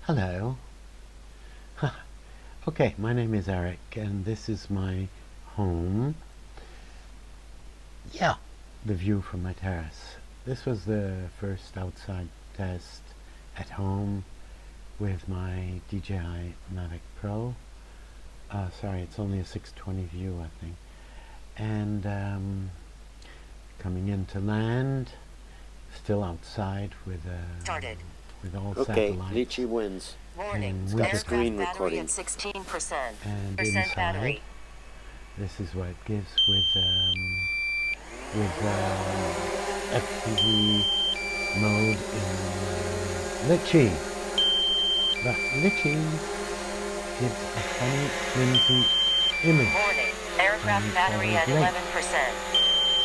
Hello. Okay, my name is Eric, and this is my home. Yeah, the view from my terrace. This was the first outside test at home with my DJI Mavic Pro. Sorry, it's only a 620 view, I think. And coming into land, still outside with Started. with all Okay, satellites. Lychee wins. Warning. And winter screen Aircraft battery recording. at 16%. And Percent inside, battery. this is what it gives with FPV mode in Lychee. But Lychee gives a funny, flimsy image. Warning. Aircraft battery at 11%.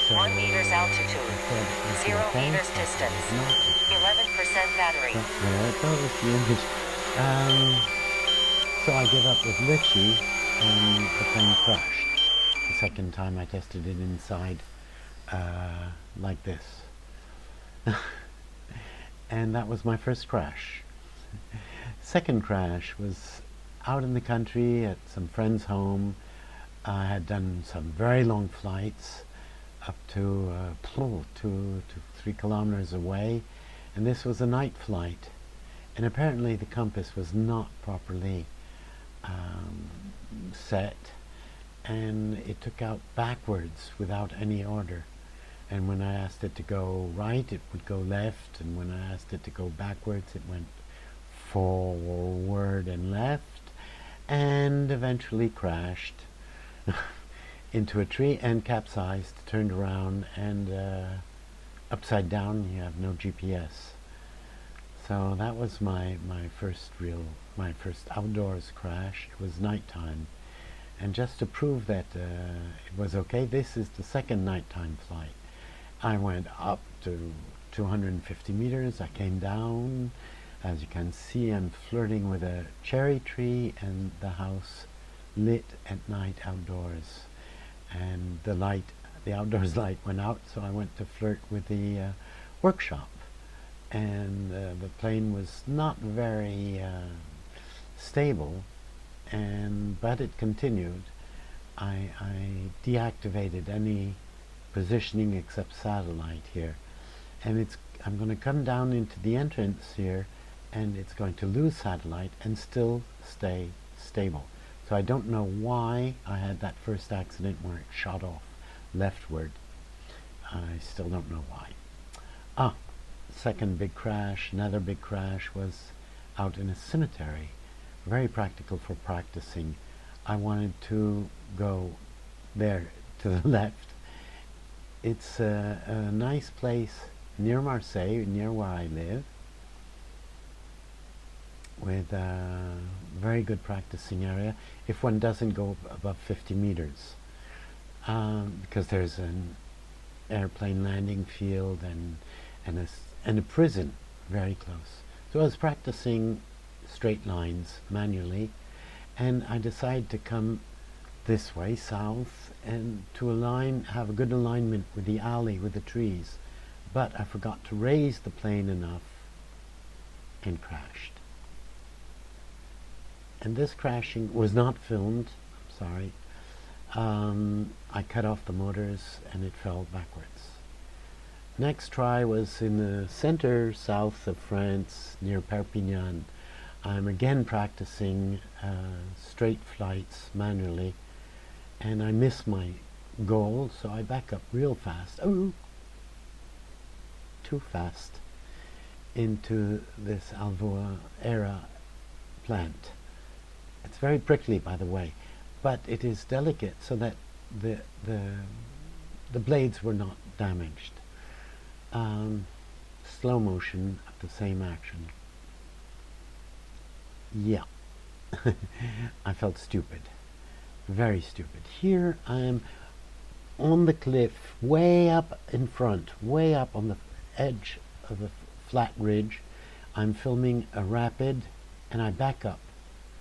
So 1 meters altitude. 0 meters distance. 11% battery. But there it goes, the image. So I gave up with Lychee, and the plane crashed. The second time I tested it inside, like this. And that was my first crash. Second crash was out in the country at some friend's home. I had done some very long flights up to 2 to 3 kilometers away, and this was a night flight, and apparently the compass was not properly set, and it took out backwards without any order. And when I asked it to go right, it would go left, and when I asked it to go backwards, it went forward and left, and eventually crashed into a tree and capsized, turned around, and upside down. You have no GPS. So that was my first outdoors crash. It was nighttime, and just to prove that it was okay, this is the second nighttime flight. I went up to 250 meters. I came down. As you can see, I'm flirting with a cherry tree and the house lit at night outdoors. And the outdoors light went out, so I went to flirt with the workshop. And the plane was not very stable, but it continued. I deactivated any positioning except satellite here, and I'm going to come down into the entrance here, and it's going to lose satellite and still stay stable. So I don't know why I had that first accident where it shot off leftward. I still don't know why. Second big crash, another big crash, was out in a cemetery. Very practical for practicing. I wanted to go there to the left. It's a nice place near Marseille, near where I live, with a very good practicing area if one doesn't go above 50 meters, because there's an airplane landing field and a prison very close. So I was practicing straight lines manually, and I decided to come this way south and to have a good alignment with the alley with the trees, but I forgot to raise the plane enough and crashed. And this crashing was not filmed, sorry. I cut off the motors and it fell backwards. Next try was in the center south of France near Perpignan. I'm again practicing straight flights manually, and I miss my goal, so I back up real fast. Oh, too fast, into this Alvoa plant. It's very prickly, by the way, but it is delicate so that the blades were not damaged. Slow motion of the same action. Yeah. I felt stupid. Very stupid. Here I am on the cliff, way up in front, way up on the edge of a flat ridge. I'm filming a rapid, and I back up.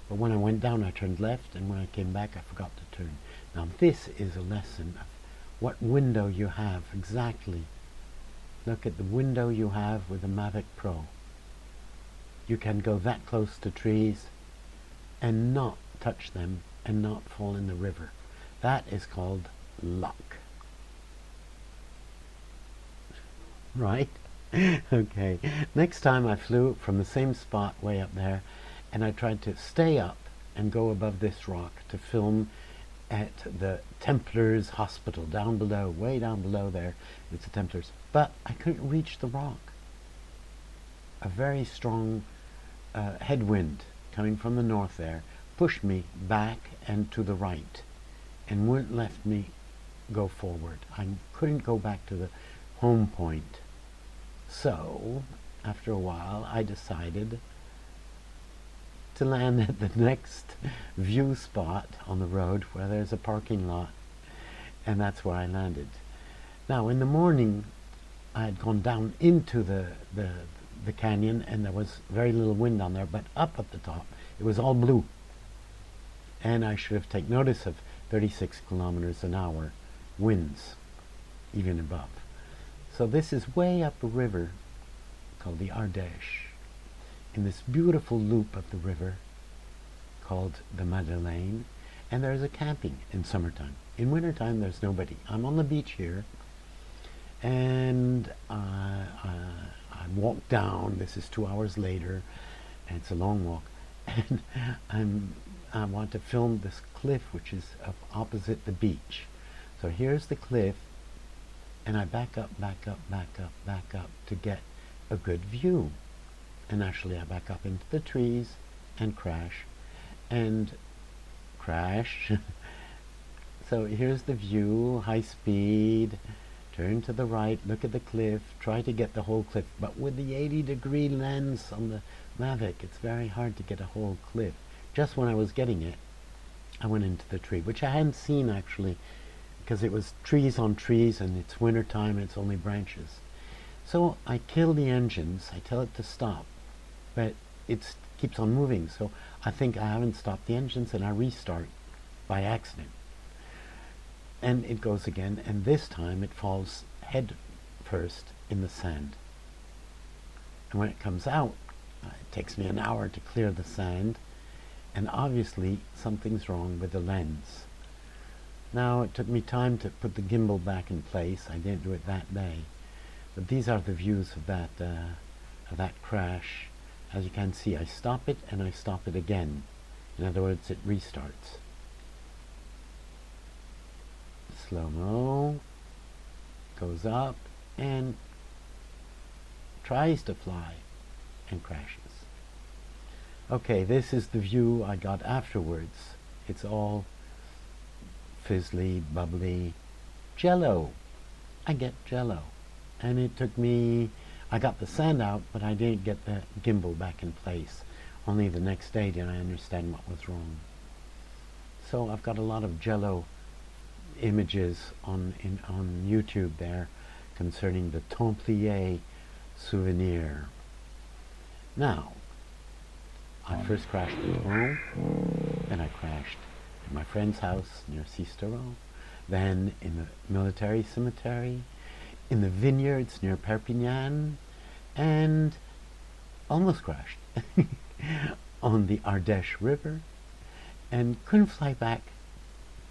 But when I went down, I turned left, and when I came back, I forgot to turn. Now this is a lesson of what window you have exactly. Look at the window you have with the Mavic Pro. you can go that close to trees and not touch them and not fall in the river. That is called luck. Right? Okay. Next time I flew from the same spot way up there, and I tried to stay up and go above this rock to film at the Templars Hospital down below, way down below there. It's the Templars. But I couldn't reach the rock. A very strong headwind coming from the north there pushed me back and to the right and wouldn't let me go forward. I couldn't go back to the home point. So, after a while, I decided to land at the next view spot on the road where there's a parking lot, and that's where I landed. Now, in the morning, I had gone down into the canyon, and there was very little wind on there, but up at the top, it was all blue. And I should have taken notice of 36 kilometers an hour winds, even above. So this is way up a river called the Ardèche, in this beautiful loop of the river called the Madeleine, and there's a camping in summertime. In wintertime, there's nobody. I'm on the beach here, and I walked down. This is 2 hours later, and it's a long walk, and I want to film this cliff which is up opposite the beach. So here's the cliff, and I back up to get a good view. And actually I back up into the trees and crash. So here's the view, high speed, turn to the right, look at the cliff, try to get the whole cliff. But with the 80-degree lens on the Mavic, it's very hard to get a whole cliff. Just when I was getting it, I went into the tree, which I hadn't seen actually, because it was trees on trees, and it's winter time and it's only branches. So I kill the engines, I tell it to stop, but it keeps on moving. So I think I haven't stopped the engines, and I restart by accident. And it goes again, and this time it falls head first in the sand. And when it comes out, it takes me an hour to clear the sand, and obviously something's wrong with the lens. Now, it took me time to put the gimbal back in place. I didn't do it that day. But these are the views of that crash. As you can see, I stop it and I stop it again. In other words, it restarts. Slow-mo, goes up and tries to fly and crashes. Okay, this is the view I got afterwards. It's all fizzly, bubbly, jello. I get jello. And it took me, I got the sand out, but I didn't get the gimbal back in place. Only the next day did I understand what was wrong. So I've got a lot of jello images on YouTube there concerning the Templier souvenir. Now, I first crashed at home, then I crashed at my friend's house near Sisteron, then in the military cemetery, in the vineyards near Perpignan, and almost crashed on the Ardèche River, and couldn't fly back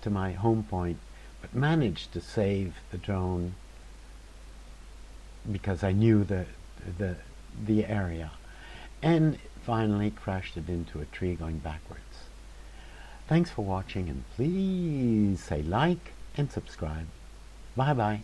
to my home point, but managed to save the drone because I knew the area, and finally crashed it into a tree going backwards. Thanks for watching, and please say like and subscribe. Bye bye.